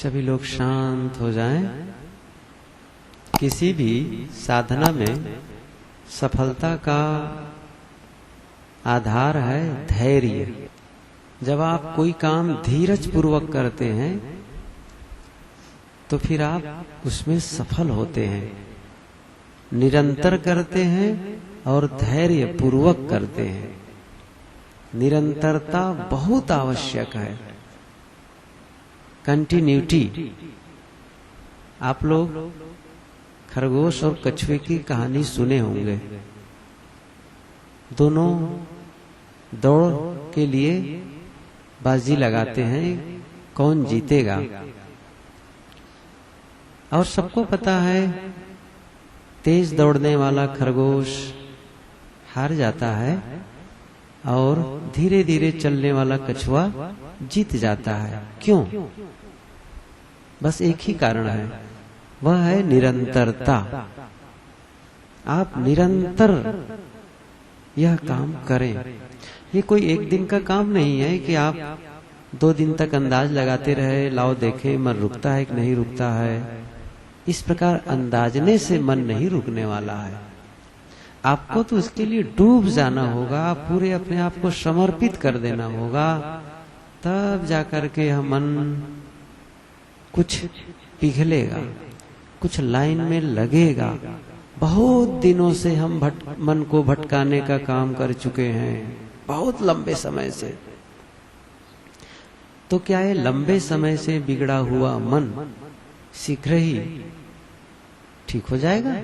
सभी लोग शांत हो जाएं। किसी भी साधना में सफलता का आधार है धैर्य। जब आप कोई काम धीरज पूर्वक करते हैं तो फिर आप उसमें सफल होते हैं। निरंतर करते हैं और धैर्य पूर्वक करते हैं। निरंतरता बहुत आवश्यक है। कंटिन्यूटी। आप लोग खरगोश और कछुए की कहानी सुने होंगे। दोनों दौड़ के लिए बाजी लगाते हैं कौन जीतेगा, और सबको पता है तेज दौड़ने वाला खरगोश हार जाता है और धीरे धीरे चलने वाला कछुआ जीत जाता है। क्यों? बस एक ही कारण है, वह है निरंतरता। आप निरंतर यह काम करें। ये कोई एक दिन का काम नहीं है कि आप 2 दिन तक अंदाज लगाते रहे, लाओ देखे मन रुकता है कि नहीं रुकता है। इस प्रकार अंदाजने से मन नहीं रुकने वाला है। आपको तो इसके लिए डूब जाना होगा, पूरे अपने आप को समर्पित कर देना होगा, तब जाकर के यह मन कुछ पिघलेगा, कुछ लाइन में लगेगा। बहुत दिनों से हम मन को भटकाने का काम कर चुके हैं, बहुत लंबे समय से। तो क्या है, लंबे समय से बिगड़ा हुआ मन शीघ्र ही ठीक हो जाएगा?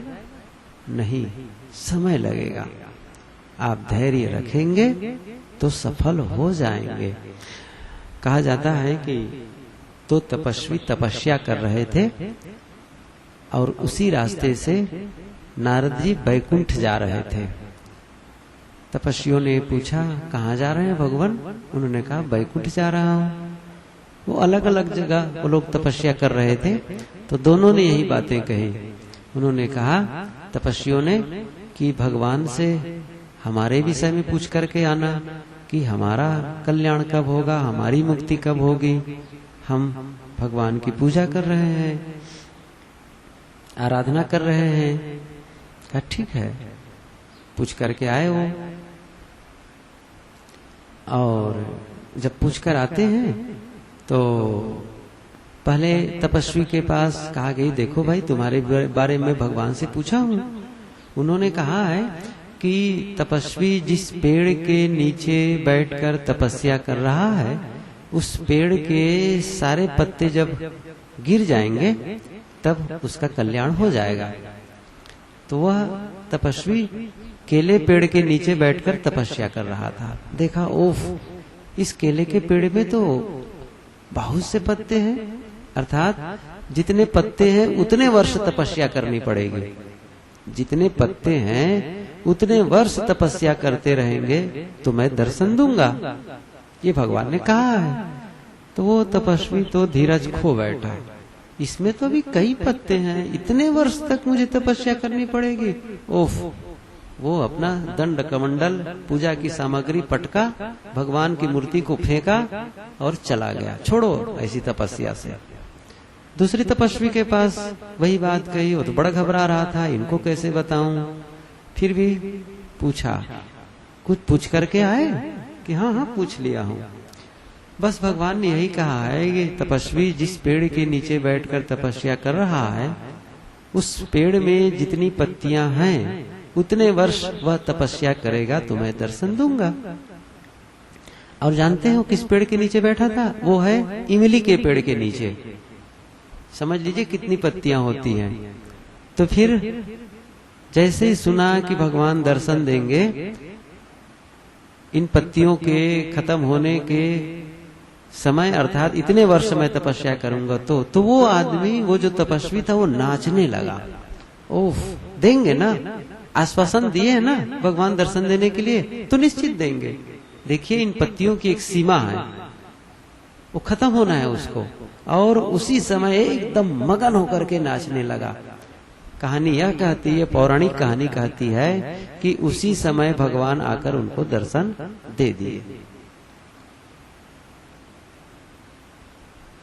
नहीं, समय लगेगा। आप धैर्य रखेंगे तो सफल हो जाएंगे। कहा जाता है कि 2 तपस्वी तपस्या कर रहे थे और उसी रास्ते से नारद जी बैकुंठ जा रहे थे। तपस्वियों ने पूछा, कहाँ जा रहे हैं भगवान? उन्होंने कहा, बैकुंठ जा रहा हूं। वो अलग अलग जगह वो लोग तपस्या कर रहे थे, तो दोनों ने यही बातें कही। उन्होंने कहा, तपस्वियों ने, कि भगवान से हमारे विषय में पूछ करके आना कि हमारा कल्याण कब होगा, हमारी मुक्ति कब होगी। हम भगवान की पूजा कर रहे हैं, आराधना कर रहे हैं। कहा ठीक है, पूछ करके आए वो। और जब पूछ कर आते हैं तो पहले तपस्वी के पास कहा गई, देखो भाई, तुम्हारे बारे में भगवान से पूछा हूं। उन्होंने कहा है कि तपस्वी जिस पेड़ के नीचे बैठकर तपस्या कर रहा है, उस पेड़ के सारे पत्ते जब गिर जाएंगे तब उसका कल्याण हो जाएगा। तो वह तपस्वी केले पेड़ के नीचे बैठकर तपस्या कर रहा था। देखा, ओफ, इस केले के पेड़ में तो बहुत से पत्ते हैं, अर्थात जितने पत्ते हैं उतने वर्ष तपस्या करनी पड़ेगी। जितने पत्ते हैं उतने वर्ष तपस्या करते रहेंगे तो मैं दर्शन दूंगा, ये भगवान ने कहा है। तो वो तपस्वी तो धीरज खो बैठा। इसमें तो अभी कई पत्ते हैं, इतने वर्ष तक मुझे तपस्या करनी पड़ेगी। ओफ, वो अपना दंड कमंडल पूजा की सामग्री पटका, भगवान की मूर्ति को फेंका और चला गया। छोड़ो ऐसी तपस्या से। दूसरी तपस्वी के पास वही बात कही, वो तो बड़ा घबरा रहा था, इनको कैसे बताऊं। फिर भी पूछा, कुछ पूछ करके आए कि हाँ हाँ पूछ लिया हूं। बस भगवान ने यही कहा है कि तपस्वी जिस पेड़ के नीचे बैठकर तपस्या कर रहा है, उस पेड़ में जितनी पत्तियां हैं उतने वर्ष वह तपस्या करेगा तो मैं दर्शन दूंगा। और जानते हो किस पेड़ के नीचे बैठा था? वो है इमली के पेड़ के नीचे। समझ लीजिए कितनी पत्तियां होती हैं। तो फिर जैसे ही सुना कि भगवान दर्शन देंगे, इन पत्तियों के खत्म होने के समय, अर्थात इतने वर्ष मैं तपस्या करूंगा, तो वो आदमी, वो जो तपस्वी था, वो नाचने लगा। ओफ, देंगे ना, आश्वासन दिए है ना भगवान दर्शन देने के लिए, तो निश्चित देंगे। देखिए, इन पत्तियों की एक सीमा है, वो खत्म होना है उसको। और उसी समय एकदम मगन होकर के नाचने लगा। कहानी यह कहती है, पौराणिक कहानी कहती है कि उसी समय भगवान आकर उनको दर्शन दे दिए।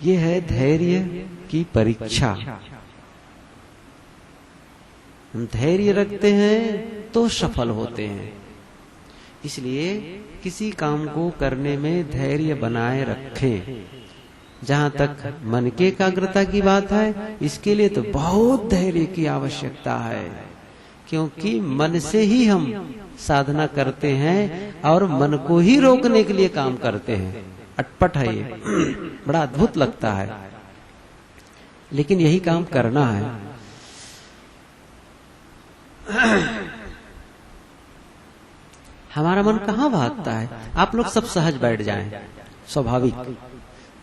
ये है धैर्य की परीक्षा। हम धैर्य रखते हैं तो सफल होते हैं। इसलिए किसी काम को करने में धैर्य बनाए रखें। जहां तक मन की एकाग्रता की बात है, इसके लिए तो बहुत धैर्य की आवश्यकता है, क्योंकि मन से ही हम साधना करते हैं और मन को ही रोकने के लिए काम करते हैं। अटपट है ये, बड़ा अद्भुत लगता है, लेकिन यही काम करना है। हमारा मन कहाँ भागता है? आप लोग सब सहज बैठ जाएं, स्वाभाविक।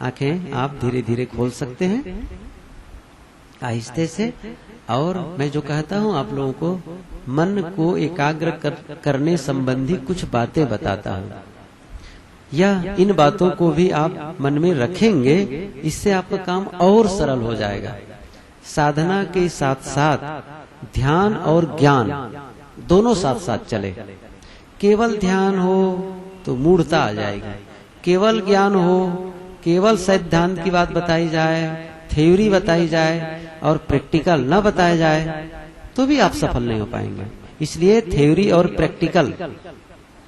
आंखें आप धीरे धीरे खोल सकते हैं आहिस्ते से। और मैं जो कहता हूँ आप लोगों को, मन को एकाग्र करने संबंधी कुछ बातें बताता हूँ। या इन बातों को भी आप मन में रखेंगे, इससे आपका काम और सरल हो जाएगा। साधना के साथ साथ ध्यान और ज्ञान दोनों साथ साथ चले। केवल ध्यान हो तो मूढ़ता आ जाएगी, केवल ज्ञान हो, केवल सिद्धांत की बात बताई जाए, थ्योरी बताई जाए और प्रैक्टिकल न बताया जाए तो भी आप सफल नहीं हो पाएंगे। इसलिए थ्योरी और प्रैक्टिकल,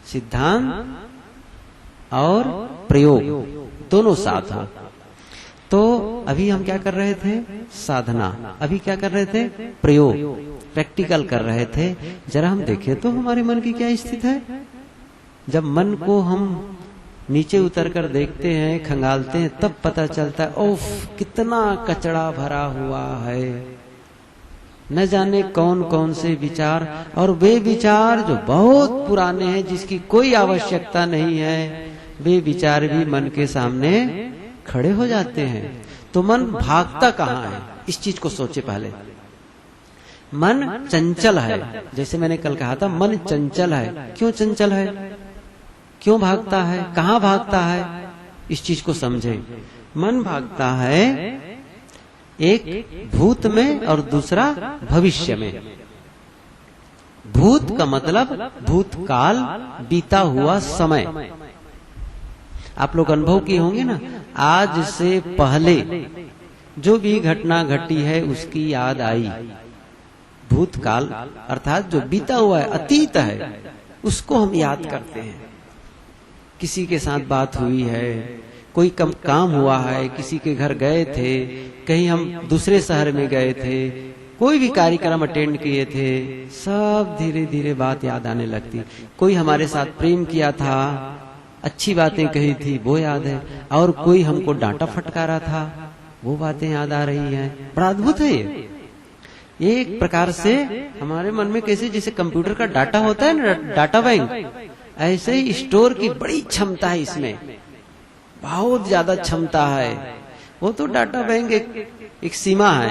सिद्धांत और प्रयोग दोनों साथ हो। तो अभी हम क्या कर रहे थे? साधना। अभी क्या कर रहे थे? प्रयोग, प्रैक्टिकल कर रहे थे। जरा हम देखें तो हमारे मन की क्या स्थिति है। जब मन को हम नीचे उतर कर देखते हैं, खंगालते हैं, तब पता चलता है ओफ कितना कचरा भरा हुआ है। न जाने कौन कौन से विचार, और वे विचार जो बहुत पुराने हैं, जिसकी कोई आवश्यकता नहीं है, वे विचार भी मन के सामने खड़े हो जाते हैं। तो मन भागता कहाँ है? इस चीज को सोचे पहले। मन चंचल है, जैसे मैंने कल कहा था, मन चंचल है। क्यों चंचल है? क्यों भागता है? कहाँ भागता है? इस चीज को समझे। मन भागता है एक भूत में और दूसरा भविष्य में। भूत का मतलब भूतकाल, बीता हुआ समय। आप लोग अनुभव किए होंगे ना, आज से पहले जो भी घटना घटी है उसकी याद आई। भूतकाल अर्थात जो बीता हुआ है, अतीत है, उसको हम याद करते हैं। किसी के साथ बात हुई है, कोई काम हुआ है, किसी के घर गए थे, कहीं हम दूसरे शहर में गए थे, कोई भी कार्यक्रम अटेंड किए थे, सब धीरे धीरे बात याद आने लगती। कोई हमारे साथ प्रेम किया था, अच्छी बातें कही थी, वो याद है। और कोई हमको डांटा फटकारा था, वो बातें याद आ रही हैं। बड़ा अद्भुत है ये। एक प्रकार से हमारे मन में कैसे जैसे कंप्यूटर का डाटा होता है ना, डाटा बैंक, ऐसे ही स्टोर की बड़ी क्षमता है इसमें, बहुत ज्यादा क्षमता है। वो तो डाटा बैंक एक सीमा है,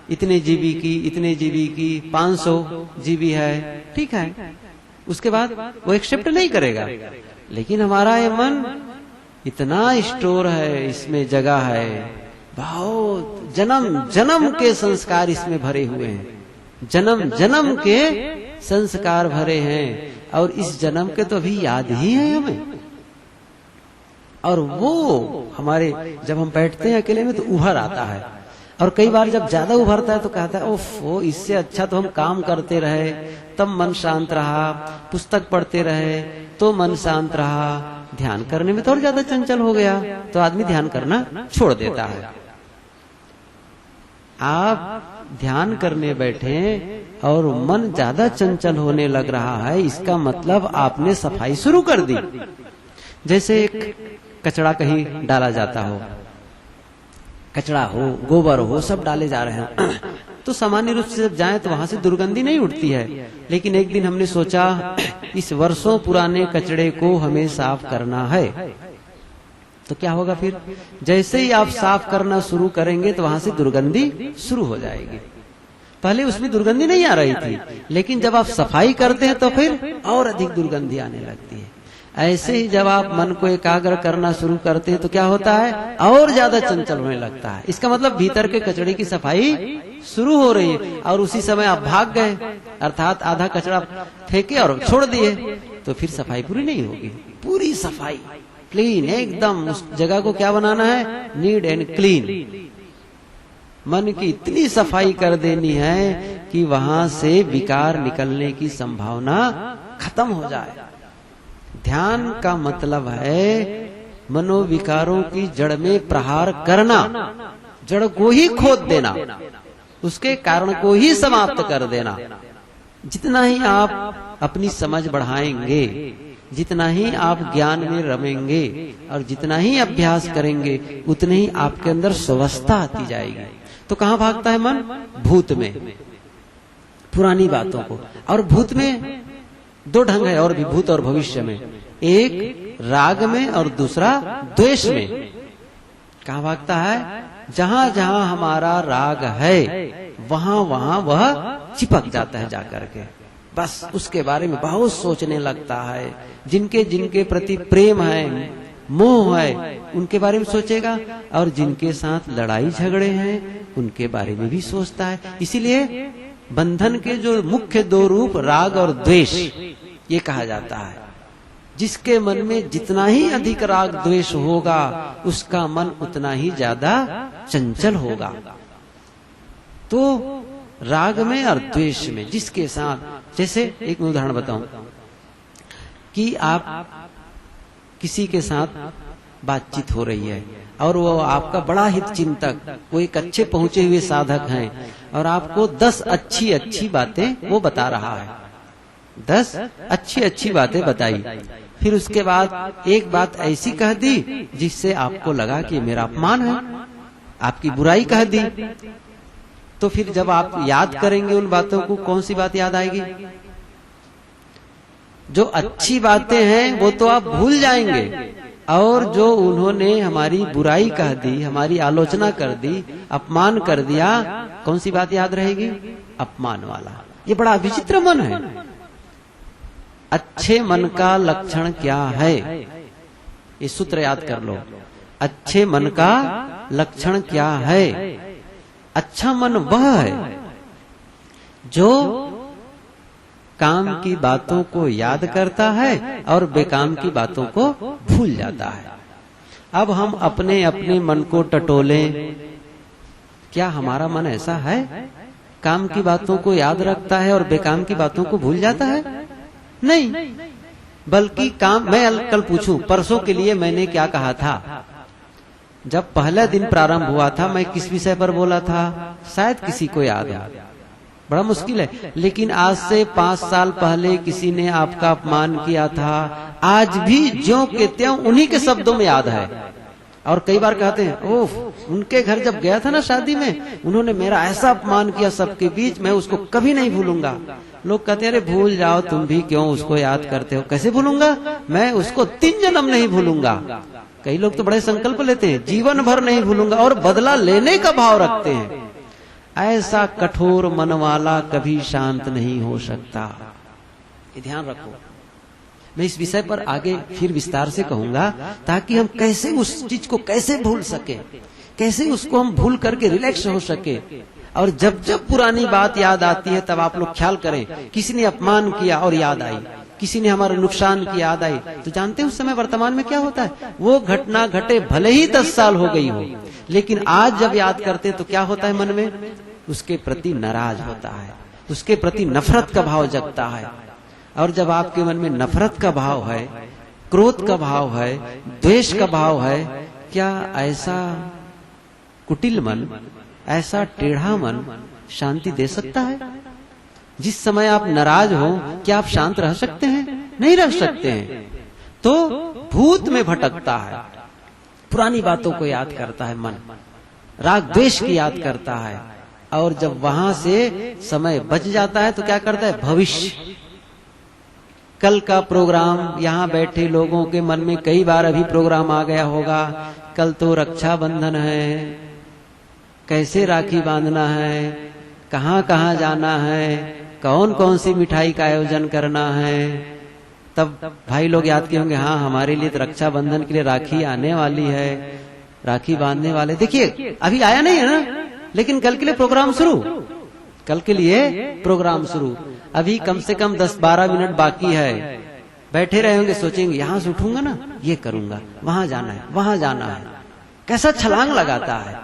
इतने जीबी की, इतने जीबी की, 500 जीबी है, ठीक है। उसके बाद वो एक्सेप्ट नहीं करेगा। लेकिन हमारा ये मन इतना स्टोर है, इसमें जगह है, बहुत जन्म जन्म के संस्कार इसमें भरे हुए हैं, जन्म जन्म के संस्कार भरे हैं। और इस जन्म के तो अभी याद ही है हमें। और वो हमारे जब हम बैठते हैं अकेले में तो उभर आता है। और कई बार जब ज्यादा उभरता है तो कहता है ओफ, इससे अच्छा तो हम काम करते रहे, तब मन शांत रहा, पुस्तक पढ़ते रहे तो मन शांत रहा, ध्यान करने में तो और ज्यादा चंचल हो गया, तो आदमी ध्यान करना छोड़ देता है। आप ध्यान करने बैठे और मन ज्यादा चंचल होने लग रहा है, इसका मतलब आपने सफाई शुरू कर दी। जैसे एक कचरा कहीं डाला जाता हो, कचरा हो, गोबर हो, सब डाले जा रहे हैं, तो सामान्य रूप से जब जाएं तो वहां से दुर्गंधी नहीं उठती है। लेकिन एक दिन हमने सोचा इस वर्षों पुराने कचड़े को हमें साफ करना है, तो क्या होगा फिर? जैसे ही आप साफ करना शुरू करेंगे तो वहां से दुर्गंधी शुरू हो जाएगी। पहले उसमें दुर्गंधी नहीं आ रही थी, लेकिन जब आप सफाई करते हैं तो फिर और अधिक दुर्गंधी आने लगती है। ऐसे ही जब आप मन को एकाग्र करना शुरू करते हैं तो क्या होता है? और ज्यादा चंचल होने लगता है। इसका मतलब भीतर के कचड़े की सफाई शुरू हो रही है, और उसी समय आप भाग गए, अर्थात आधा कचरा फेंके और छोड़ दिए, तो फिर सफाई पूरी नहीं होगी। पूरी सफाई क्लीन, एकदम उस जगह को क्या बनाना है, नीट एंड क्लीन। मन की इतनी सफाई कर देनी है कि वहां से विकार निकलने की संभावना खत्म हो जाए। ध्यान का मतलब है मनोविकारों की जड़ में प्रहार करना, जड़ को ही खोद देना, उसके कारण को ही समाप्त कर देना। जितना ही आप अपनी समझ बढ़ाएंगे, जितना ही आप ज्ञान में रमेंगे और जितना ही अभ्यास करेंगे, उतने ही आपके अंदर स्वस्थता आती जाएगी। तो कहां भागता है मन? भूत में, पुरानी बातों को। और भूत में दो ढंग है और भी, भूत और भविष्य में। एक राग में और दूसरा द्वेष में। कहां भागता है? जहां जहां हमारा राग है वहां वहां वह चिपक जाता है जाकर के, बस उसके बारे में बहुत सोचने लगता है। जिनके जिनके प्रति प्रेम है, मोह है, उनके बारे में सोचेगा, और जिनके साथ लड़ाई झगड़े हैं उनके बारे में भी सोचता है। इसीलिए बंधन के जो मुख्य दो रूप राग और द्वेष, ये कहा जाता है। जिसके मन में जितना ही अधिक राग द्वेष होगा, उसका मन उतना ही ज्यादा चंचल होगा। तो राग में और द्वेष में, जिसके साथ, जैसे एक उदाहरण बताऊं कि आप किसी के साथ बातचीत हो रही है और वो आपका बड़ा हित चिंतक, वो एक अच्छे पहुंचे हुए साधक हैं और आपको 10 अच्छी अच्छी बातें वो बता रहा है, 10 अच्छी अच्छी बातें बताई। फिर उसके बाद एक बात ऐसी कह दी जिससे आपको लगा कि मेरा अपमान है, आपकी बुराई कह दी। तो फिर जब आप याद करेंगे उन बातों को, कौन सी बात याद आएगी? जो अच्छी बातें हैं वो तो आप भूल जाएंगे, और जो उन्होंने हमारी बुराई कह दी, हमारी आलोचना कर दी, अपमान कर दिया, कौन सी बात याद रहेगी? अपमान वाला। ये बड़ा विचित्र मन है। अच्छे मन का लक्षण क्या है? ये सूत्र याद कर लो। अच्छे मन का लक्षण क्या है? अच्छा मन वह है जो काम की बातों को याद करता है और बेकाम की बातों को भूल जाता है। अब हम अपने अपने मन को टटोलें, क्या हमारा मन ऐसा है? काम की बातों को याद रखता है और बेकाम की बातों को भूल जाता है? नहीं, बल्कि काम, मैं कल पूछूं, परसों के लिए मैंने क्या कहा था? जब पहला दिन प्रारंभ हुआ था, मैं किस विषय पर बोला था? शायद किसी को याद है, बड़ा मुश्किल है। लेकिन आज से 5 साल पहले किसी ने आपका अपमान किया था, आज भी ज्यों के त्यों उन्हीं के शब्दों में याद है। और कई बार कहते हैं, ओह, उनके घर जब गया था ना शादी में, उन्होंने मेरा ऐसा अपमान किया सबके बीच, मैं उसको कभी नहीं भूलूंगा। लोग कहते हैं, अरे भूल जाओ, तुम भी क्यों उसको याद करते हो? कैसे भूलूंगा मैं उसको? 3 जन्म नहीं भूलूंगा। कई लोग तो बड़े संकल्प लेते हैं, जीवन भर नहीं भूलूंगा, और बदला लेने का भाव रखते हैं। ऐसा कठोर मन वाला कभी शांत नहीं हो सकता। ये ध्यान रखो। मैं इस विषय पर आगे फिर विस्तार से कहूंगा, ताकि हम कैसे उस चीज को कैसे भूल सके, कैसे उसको हम भूल करके रिलैक्स हो सके। और जब जब पुरानी बात याद आती है, तब आप लोग ख्याल करें, किसी ने अपमान किया और याद आई, किसी ने हमारा नुकसान की याद आई, तो जानते हैं उस समय वर्तमान में क्या होता है? वो घटना घटे भले ही 10 साल हो गई हो, लेकिन आज जब याद करते तो क्या होता है? मन में उसके प्रति नाराज होता है, उसके प्रति नफरत का भाव जगता है। और जब आपके मन में नफरत का भाव है, क्रोध का भाव है, द्वेष का भाव है, क्या ऐसा कुटिल मन, ऐसा टेढ़ा मन शांति दे सकता है? जिस समय आप नाराज हो, क्या आप शांत रह सकते हैं? नहीं रह सकते हैं। तो भूत में भटकता है, पुरानी बातों को याद करता है मन, राग द्वेष की याद करता है। और जब वहां से समय बच जाता है तो क्या करता है? भविष्य, कल का प्रोग्राम, यहाँ बैठे लोगों के मन में कई बार अभी प्रोग्राम आ गया होगा, कल तो रक्षाबंधन है, कैसे राखी बांधना है, कहाँ कहाँ जाना है, कौन कौन सी मिठाई का आयोजन करना है। तब भाई लोग याद किए होंगे, हाँ हमारे लिए तो रक्षाबंधन के लिए राखी आने वाली है, राखी बांधने वाले। देखिए अभी आया नहीं है ना, लेकिन कल के लिए प्रोग्राम शुरू, कल के लिए प्रोग्राम शुरू। अभी कम से कम 10-12 मिनट बाकी है। बैठे रहे होंगे, सोचेंगे यहां से उठूंगा ना, ये करूंगा, वहां जाना है, वहां जाना है, कैसा छलांग लगाता है,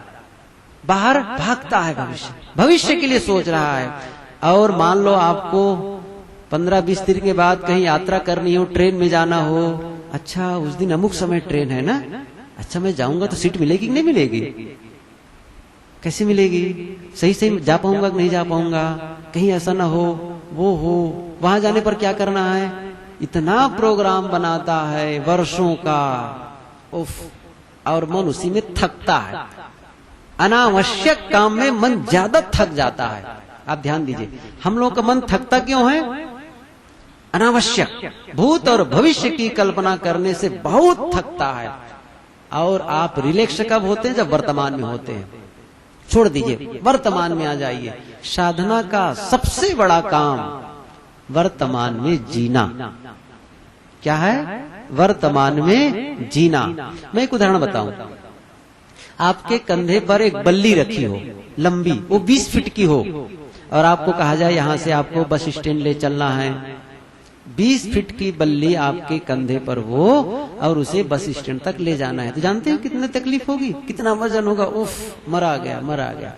बाहर भागता है, भविष्य के लिए सोच रहा है। और मान लो आपको 15-20 दिन के बाद कहीं यात्रा करनी हो, ट्रेन में जाना हो, अच्छा उस दिन अमुक समय ट्रेन है ना, अच्छा मैं जाऊंगा तो सीट मिलेगी कि नहीं मिलेगी, कैसे मिलेगी, सही सही जा पाऊंगा कि नहीं जा पाऊंगा, कहीं ऐसा ना हो वो हो, वहां जाने पर क्या करना है, इतना प्रोग्राम बनाता है वर्षों का, उफ, और मन उसी में थकता है। अनावश्यक काम में मन ज्यादा थक जाता है। आप ध्यान दीजिए, हम लोगों का मन थकता क्यों है, अनावश्यक भूत और भविष्य की कल्पना करने से बहुत थकता है। और आप रिलैक्स कब होते हैं, जब वर्तमान में होते हैं। छोड़ दीजिए, वर्तमान में आ जाइए। साधना का सबसे बड़ा काम वर्तमान में जीना। क्या है, वर्तमान में जीना। मैं एक उदाहरण बताऊं, आपके कंधे पर एक बल्ली रखी हो लंबी, वो 20 फीट की हो, और आपको कहा जाए यहां से आपको बस स्टैंड ले चलना है, 20 फीट की बल्ली आपके कंधे पर हो और उसे बस स्टैंड तक ले जाना है, तो जानते हो कितनी तकलीफ होगी, कितना वजन होगा, उफ, मरा गया मरा गया।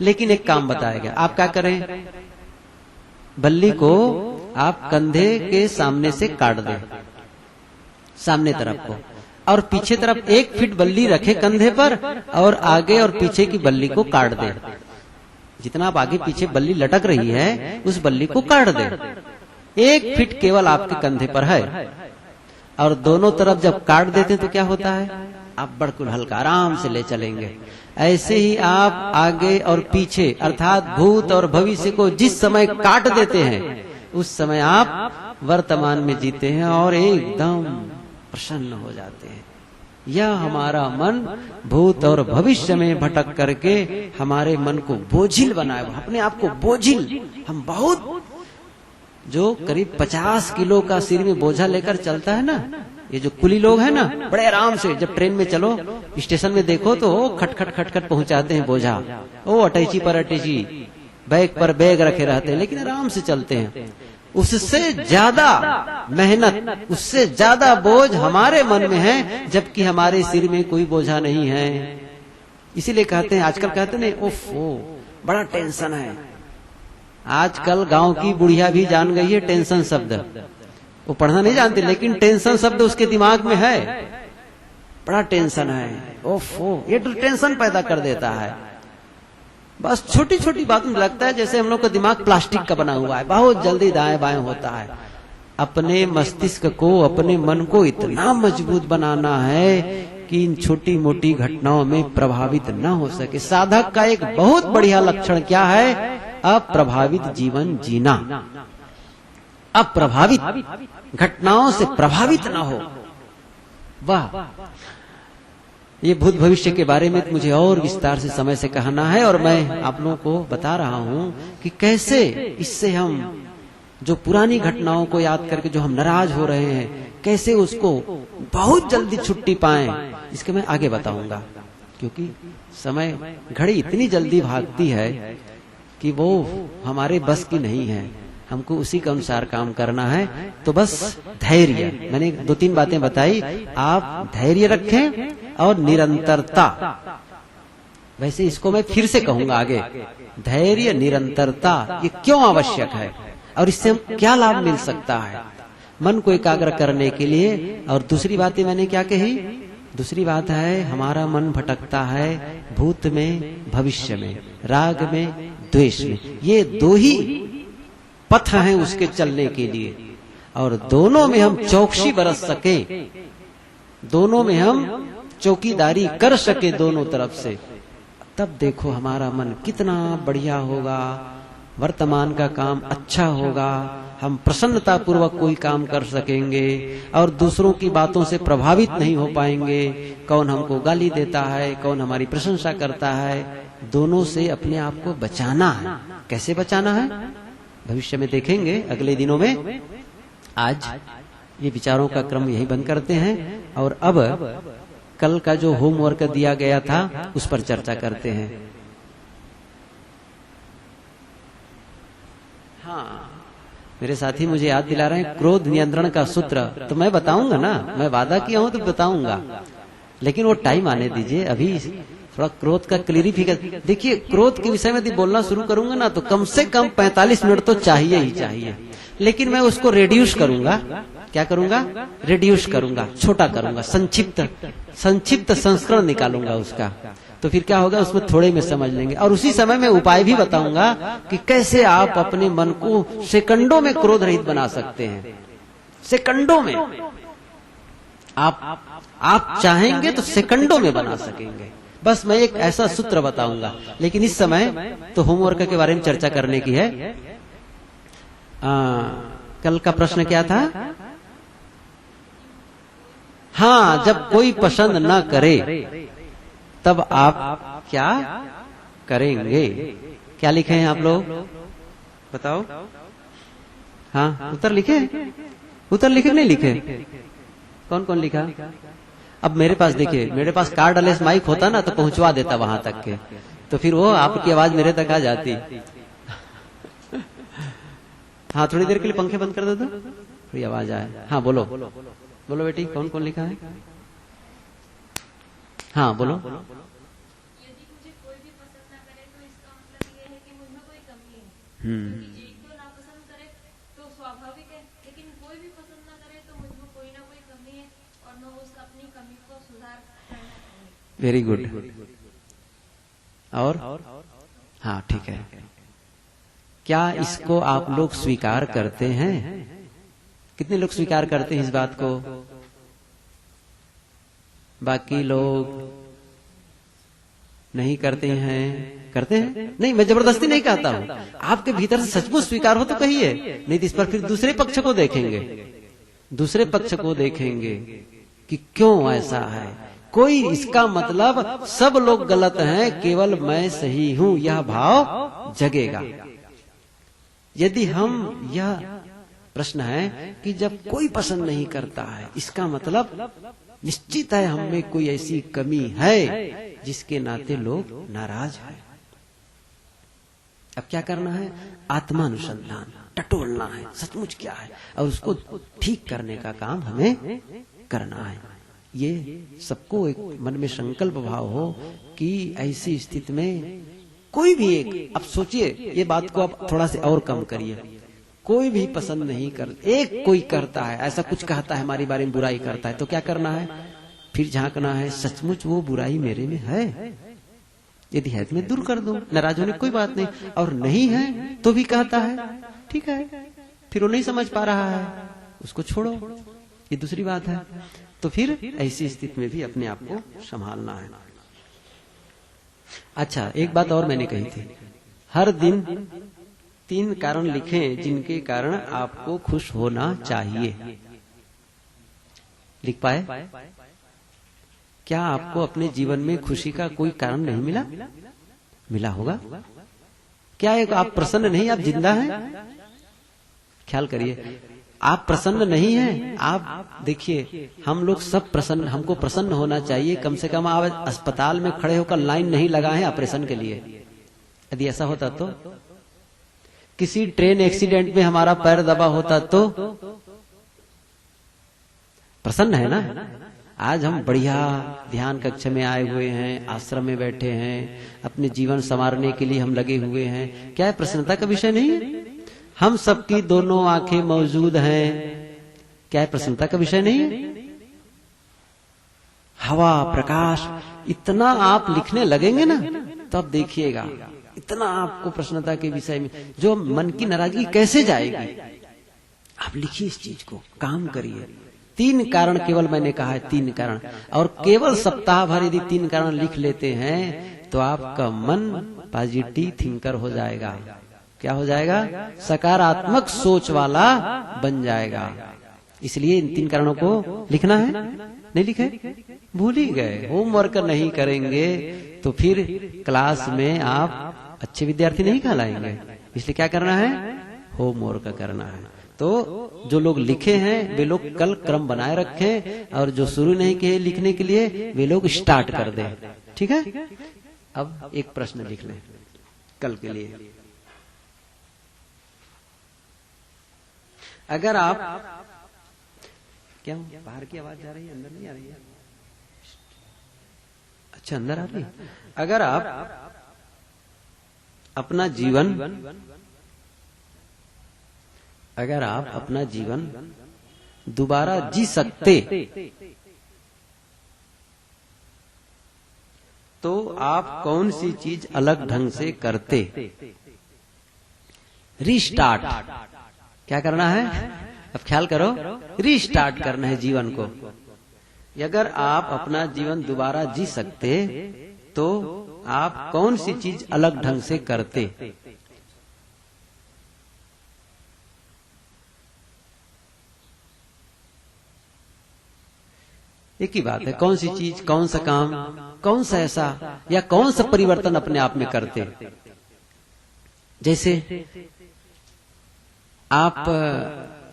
लेकिन एक काम बताया गया, आप क्या करें, बल्ली को आप कंधे के सामने से काट दें, सामने तरफ को, और पीछे तरफ 1 फीट बल्ली रखे कंधे पर, और आगे और पीछे की बल्ली को काट दे। जितना आप आगे पीछे बल्ली लटक रही है उस बल्ली को काट दे। 1 फीट केवल आपके कंधे पर है, और दोनों तरफ जब काट देते तो क्या होता है, आप बिल्कुल हल्का आराम से ले चलेंगे। ऐसे ही आप आगे और पीछे अर्थात भूत और भविष्य को जिस समय काट देते हैं उस समय आप वर्तमान में जीते हैं और एकदम प्रसन्न हो जाते हैं। यह हमारा मन भूत और भविष्य में भटक करके हमारे मन को बोझिल बनाए, अपने आप को बोझिल, हम बहुत, जो करीब 50 किलो का सिर में बोझा लेकर चलता है ना, ये जो कुली लोग हैं ना, बड़े आराम से जब ट्रेन में चलो, स्टेशन में देखो तो खटखट खटखट पहुंचाते हैं बोझा, वो अटैची पर अटैची, बैग पर बैग रखे रहते हैं, लेकिन आराम से चलते हैं। उससे ज्यादा मेहनत, उससे ज्यादा बोझ हमारे मन में है, जबकि हमारे सिर में कोई बोझा नहीं है। इसीलिए कहते हैं, आजकल कहते हैं उफ बड़ा टेंशन है। आजकल गांव की बुढ़िया भी जान गई है टेंशन शब्द, वो पढ़ना नहीं जानती, लेकिन टेंशन शब्द उसके दिमाग में है, बड़ा टेंशन है, ओफ ये तो टेंशन पैदा कर देता है। बस छोटी छोटी बात में लगता है जैसे हम लोग का दिमाग प्लास्टिक का बना हुआ है, बहुत जल्दी दाएं बाएं होता है। अपने मस्तिष्क को, अपने मन को इतना मजबूत बनाना है कि इन छोटी मोटी घटनाओं में प्रभावित न हो सके। साधक का एक बहुत बढ़िया लक्षण क्या है, अप्रभावित जीवन जीना, अप्रभावित, घटनाओं से प्रभावित न हो। वाह, ये भूत भविष्य के बारे में मुझे और विस्तार से समय से कहना है, और मैं आप लोगों को बता रहा हूं कि कैसे इससे हम जो पुरानी घटनाओं को याद करके जो हम नाराज हो रहे हैं, कैसे उसको बहुत जल्दी छुट्टी पाएं, इसके मैं आगे बताऊंगा। क्योंकि समय, घड़ी इतनी जल्दी भागती है कि वो हमारे बस की नहीं है, हमको उसी के अनुसार काम करना है। तो बस धैर्य, मैंने 2-3 बातें बताई, आप धैर्य रखें और निरंतरता। वैसे इसको मैं फिर से कहूंगा आगे, धैर्य, निरंतरता, ये क्यों आवश्यक है और इससे हम क्या लाभ मिल सकता है मन को एकाग्र करने के लिए। और दूसरी बातें मैंने क्या कही, दूसरी बात है हमारा मन भटकता है भूत में, भविष्य में, राग में, द्वेष में। ये 2 ही पथ हैं उसके चलने के लिए, और दोनों में हम चौकसी बरत सके, दोनों में हम चौकीदारी कर सके दोनों तरफ से, तब देखो हमारा मन कितना बढ़िया होगा, वर्तमान का काम अच्छा होगा, हम प्रसन्नता पूर्वक कोई काम कर सकेंगे और दूसरों की बातों से प्रभावित नहीं हो पाएंगे। कौन हमको गाली देता है, कौन हमारी प्रशंसा करता है, दोनों से अपने आप को बचाना है। कैसे बचाना है भविष्य में देखेंगे अगले दिनों में। आज ये विचारों का क्रम यही बंद करते हैं, और अब कल का जो होमवर्क दिया गया था उस पर चर्चा करते हैं। हाँ, मेरे साथी मुझे याद दिला रहे हैं क्रोध नियंत्रण का सूत्र, तो मैं बताऊंगा ना, मैं वादा किया हूं तो बताऊंगा, लेकिन वो टाइम आने दीजिए। अभी थोड़ा क्रोध का क्लियरिफिकेशन। देखिए, क्रोध के विषय में यदि बोलना शुरू करूंगा ना तो कम से कम 45 मिनट तो चाहिए ही चाहिए, लेकिन मैं उसको रिड्यूस करूंगा। क्या करूंगा? रिड्यूस करूंगा, छोटा करूंगा, संक्षिप्त संस्करण निकालूंगा उसका। तो फिर क्या होगा, उसमें थोड़े में समझ लेंगे। और उसी समय में उपाय भी बताऊंगा कि कैसे आप अपने मन को सेकंडों में क्रोध रहित बना सकते हैं। सेकंडों में आप चाहेंगे तो सेकंडों में बना सकेंगे। बस मैं एक ऐसा सूत्र बताऊंगा, लेकिन इस समय तो होमवर्क के बारे में चर्चा करने की है। कल का प्रश्न क्या था? हाँ, जब कोई पसंद न करे तब आप क्या करेंगे? क्या लिखे हैं आप लोग? बताओ। हाँ, उत्तर लिखे? उत्तर लिखे नहीं लिखे? कौन कौन लिखा? अब मेरे पास देखिए, मेरे पास कार्डलेस माइक होता ना तो पहुंचवा देता वहां तक के, तो फिर वो आपकी आवाज मेरे तक आ जाती। हाँ, थोड़ी देर के लिए पंखे बंद कर दो तो थोड़ी आवाज आए। हाँ बोलो बोलो बेटी, कौन कौन लिखा है? हाँ बोलो। यदि मुझे कोई भी पसंद ना करे तो इसका मतलब ये है कि मुझ में कोई कमी है। क्योंकि एक को ना पसंद करे तो स्वाभाविक है, लेकिन कोई भी पसंद ना करे तो मुझ में कोई ना कोई कमी है और मैं उस अपनी कमी को सुधार करना चाहिए। Very good. और हाँ ठीक है। क्या इसको आप लोग स्वीकार करते हैं? कितने लोग स्वीकार करते हैं इस बात को? बाकी लोग नहीं करते हैं? करते हैं? नहीं, मैं जबरदस्ती नहीं कहता हूं, आपके भीतर से सचमुच स्वीकार हो तो कहिए, नहीं तो इस पर फिर दूसरे पक्ष को देखेंगे, दूसरे पक्ष को देखेंगे कि क्यों ऐसा है। कोई इसका मतलब सब लोग गलत हैं, केवल मैं सही हूं, यह भाव जगेगा। यदि हम, यह प्रश्न है कि जब कोई पसंद नहीं करता है, इसका मतलब निश्चित है हम में कोई ऐसी कमी है जिसके नाते लोग नाराज हैं। अब क्या करना है? आत्मानुसंधान, टटोलना है सचमुच क्या है और उसको ठीक करने का काम हमें करना है। ये सबको एक मन में संकल्प भाव हो कि ऐसी स्थिति में कोई भी एक, अब सोचिए ये बात को आप थोड़ा से और कम करिए, कोई भी पसंद नहीं कर, एक कोई करता है, ऐसा कुछ कहता है हमारे बारे में, बुराई करता है, तो क्या करना है? फिर झांकना है, सचमुच वो बुराई मेरे में है? यदि है तो मैं दूर कर दूं, नाराज होने की कोई बात नहीं, और नहीं है तो भी कहता है ठीक है, फिर वो नहीं समझ पा रहा है, उसको छोड़ो, ये दूसरी बात है। तो फिर ऐसी स्थिति में भी अपने आप को संभालना है। अच्छा, एक बात और मैंने कही थी, हर दिन 3 कारण लिखें जिनके कारण आपको खुश होना चाहिए। लिख पाए? क्या आपको अपने जीवन में खुशी का कोई कारण नहीं मिला? मिला होगा। क्या एक आप प्रसन्न नहीं, आप जिंदा हैं? ख्याल करिए, आप प्रसन्न नहीं हैं। आप देखिए, हम लोग सब प्रसन्न, हमको प्रसन्न होना चाहिए। कम से कम आप अस्पताल में खड़े होकर लाइन नहीं लगाए हैं ऑपरेशन के लिए। यदि ऐसा होता तो, किसी ट्रेन एक्सीडेंट में हमारा पैर दबा होता तो प्रसन्न है ना? आज हम बढ़िया ध्यान कक्ष में आए हुए हैं, आश्रम में बैठे हैं, अपने जीवन संवारने के लिए हम लगे हुए हैं। क्या है प्रसन्नता का विषय नहीं है? हम सबकी दोनों आंखें मौजूद हैं, क्या है प्रसन्नता का विषय नहीं है? हवा, प्रकाश, इतना आप लिखने लगेंगे ना तो आप देखिएगा इतना आपको प्रसन्नता के विषय में, जो मन की नाराजगी कैसे जाएगी। आप लिखिए इस चीज को, काम करिए। 3 कारण केवल मैंने कहा है, 3 कारण, और केवल सप्ताह भर यदि 3 कारण लिख लेते हैं तो आपका मन पॉजिटिव थिंकर हो जाएगा। क्या हो जाएगा? सकारात्मक सोच वाला बन जाएगा। इसलिए इन 3 कारणों को लिखना है। नहीं लिखे? भूल ही गए, होमवर्क नहीं करेंगे तो फिर क्लास में आप अच्छे विद्यार्थी नहीं कहलाएंगे। इसलिए क्या करना है? होमवर्क करना है। तो जो लोग लिखे हैं वे लोग कल क्रम बनाए रखें, और जो शुरू नहीं किए लिखने के लिए वे लोग स्टार्ट कर दें। ठीक है? अब एक प्रश्न लिख लें कल के लिए। अगर आप क्या बाहर की आवाज जा रही है, अंदर नहीं आ रही है? अच्छा, अंदर आ रही है। अगर आप अपना जीवन दोबारा जी सकते तो आप कौन सी चीज अलग ढंग से करते? रीस्टार्ट। क्या करना है? अब ख्याल करो, रीस्टार्ट करना है जीवन को। अगर आप अपना जीवन दोबारा जी सकते तो आप कौन सी चीज अलग ढंग से करते? एक ही बात है, कौन सी चीज, कौन सा काम, कौन सा ऐसा या कौन सा परिवर्तन अपने आप में करते? जैसे आप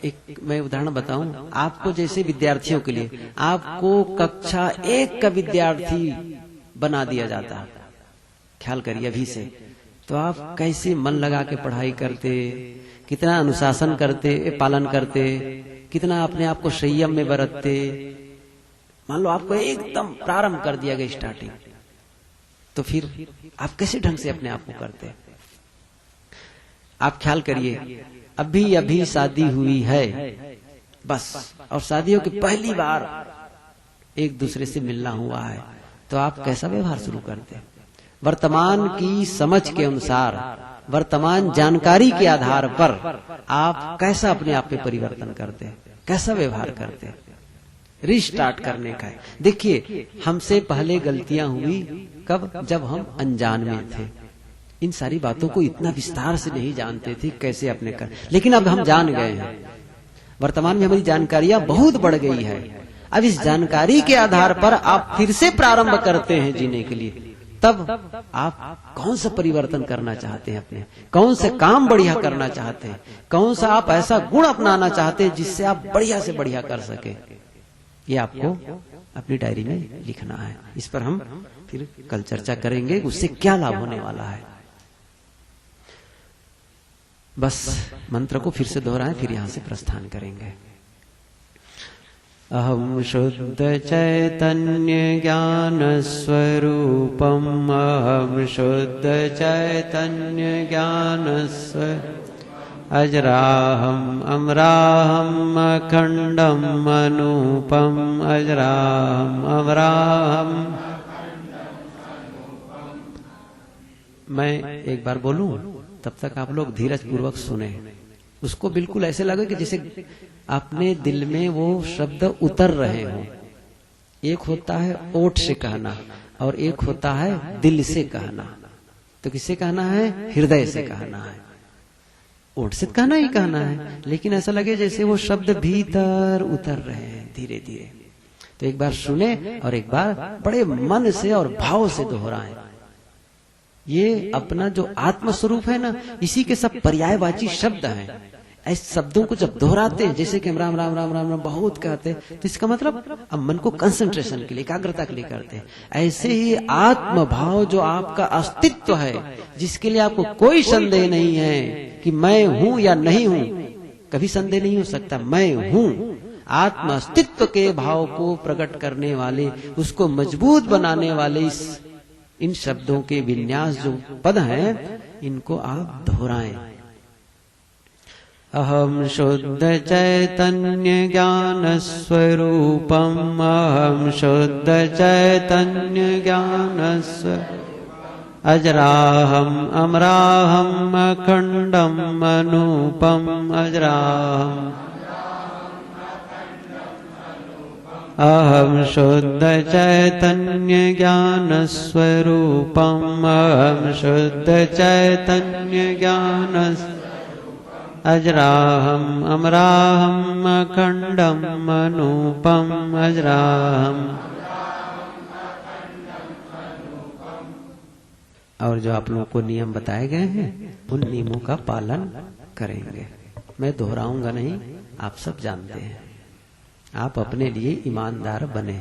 एक मैं उदाहरण बताऊं आपको, जैसे विद्यार्थियों के लिए आपको कक्षा 1 का विद्यार्थी बना दिया जाता है, ख्याल करिए अभी से, तो आप कैसे मन लगा के पढ़ाई करते, कितना अनुशासन करते, पालन करते, कितना अपने आप को संयम में बरतते। मान लो आपको एकदम प्रारंभ कर दिया गया स्टार्टिंग, तो फिर आप कैसे ढंग से अपने आप को करते? आप ख्याल करिए, अभी अभी शादी हुई है बस, और शादियों की पहली बार एक दूसरे से मिलना हुआ है, तो आप कैसा व्यवहार शुरू करते? वर्तमान की समझ के अनुसार, वर्तमान जानकारी के आधार पर आप कैसा अपने आप में परिवर्तन करते, कैसा व्यवहार करते? रीस्टार्ट करने का है। देखिए, हमसे पहले गलतियां हुई कब? जब हम अनजान में थे, इन सारी बातों को इतना विस्तार से नहीं जानते थे कैसे अपने कर, लेकिन अब हम जान गए हैं। वर्तमान में हमारी जानकारियां बहुत बढ़ गई है। अब इस जानकारी के आधार पर आप फिर से प्रारंभ करते हैं जीने के लिए, तब आप कौन सा परिवर्तन करना चाहते हैं अपने, कौन से काम बढ़िया करना चाहते हैं, कौन सा आप ऐसा गुण अपनाना चाहते हैं जिससे आप बढ़िया से बढ़िया कर सके, ये आपको अपनी डायरी में लिखना है। इस पर हम फिर कल चर्चा करेंगे, उससे क्या लाभ होने वाला है। बस मंत्र को फिर से दोहराएं, फिर यहां से प्रस्थान करेंगे। अहम शुद्ध चैतन्य ज्ञान स्वरूपम, अहम शुद्ध चैतन्य ज्ञान स्वरूपम, अजराहम अमराहम अखंडम अनूपम, अजराहम अमराहम। मैं एक बार बोलूं, तब तक आप लोग धीरज पूर्वक सुने। उसको बिल्कुल ऐसे लगे कि जैसे अपने दिल में वो शब्द उतर रहे हों। एक होता है ओठ से कहना और एक होता है दिल से कहना। तो किससे कहना है? हृदय से कहना है। ओठ से कहना ही कहना है, लेकिन ऐसा लगे जैसे वो शब्द भीतर उतर रहे हैं धीरे धीरे। तो एक बार सुने और एक बार बड़े मन से और भाव से दोहराएं। ये अपना जो आत्म स्वरूप है ना, इसी के सब पर्यायवाची शब्द हैं। ऐसे शब्दों को जब दोहराते हैं, जैसे कि हम राम राम राम राम राम बहुत कहते हैं, तो इसका मतलब अब मन को कंसंट्रेशन के लिए, एकाग्रता के लिए करते हैं। ऐसे ही आत्म भाव जो आपका अस्तित्व है, जिसके लिए आपको कोई संदेह नहीं है कि मैं हूं या नहीं हूं, कभी संदेह नहीं हो सकता, मैं हूं। आत्म अस्तित्व के भाव को प्रकट करने वाले, उसको मजबूत बनाने वाले इन शब्दों के विन्यास जो पद हैं, इनको आप दोहराएं। अहम शुद्ध चैतन्य ज्ञान स्वरूपम, अहम शुद्ध चैतन्य ज्ञान स्वरूपम, अजराहम अमराहम अखंडम अनूपम, अजराहम। अहम शुद्ध चैतन्य ज्ञान स्वरूपम, अहम शुद्ध चैतन्य ज्ञान, अजराहम अमराहम अखंडम अनूपम, अजराहम। और जो आप लोगों को नियम बताए गए हैं, उन नियमों का पालन करेंगे। मैं दोहराऊंगा नहीं, आप सब जानते हैं। आप अपने लिए ईमानदार बने।